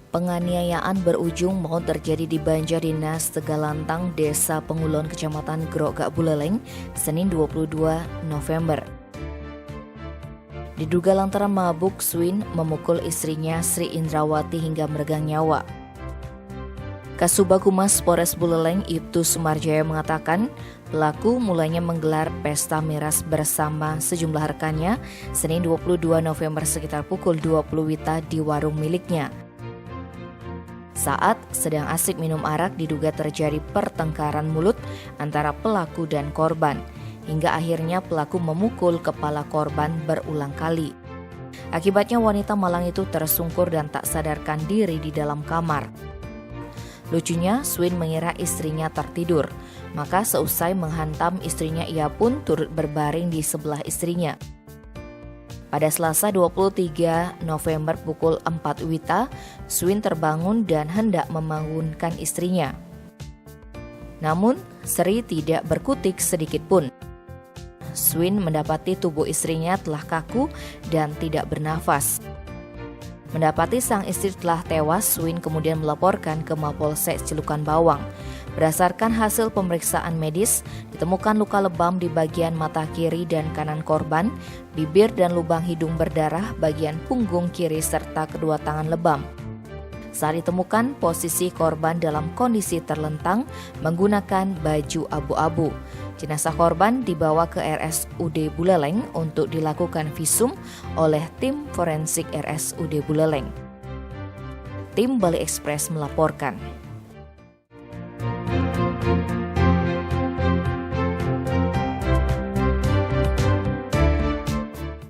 Penganiayaan berujung maut terjadi di Banjar Dinas Tegalantang, Desa Pengulon, Kecamatan Grogak Buleleng, Senin 22 November. Diduga lantaran mabuk, Swin memukul istrinya Sri Indrawati hingga meregang nyawa. Kasubag Humas Polres Buleleng, Ibtu Sumarjaya mengatakan, pelaku mulanya menggelar pesta miras bersama sejumlah rekannya Senin 22 November sekitar pukul 20 WITA di warung miliknya. Saat sedang asik minum arak, diduga terjadi pertengkaran mulut antara pelaku dan korban, hingga akhirnya pelaku memukul kepala korban berulang kali. Akibatnya wanita malang itu tersungkur dan tak sadarkan diri di dalam kamar. Lucunya, Swin mengira istrinya tertidur, maka seusai menghantam istrinya, ia pun turut berbaring di sebelah istrinya. Pada Selasa 23 November pukul 4 WITA, Swin terbangun dan hendak membangunkan istrinya. Namun, Sri tidak berkutik sedikit pun. Swin mendapati tubuh istrinya telah kaku dan tidak bernafas. Mendapati sang istri telah tewas, Swin kemudian melaporkan ke Mapolsek Cilukan Bawang. Berdasarkan hasil pemeriksaan medis, ditemukan luka lebam di bagian mata kiri dan kanan korban, bibir dan lubang hidung berdarah, bagian punggung kiri serta kedua tangan lebam. Saat ditemukan, posisi korban dalam kondisi terlentang menggunakan baju abu-abu. Jenazah korban dibawa ke RSUD Buleleng untuk dilakukan visum oleh tim forensik RSUD Buleleng. Tim Bali Express melaporkan.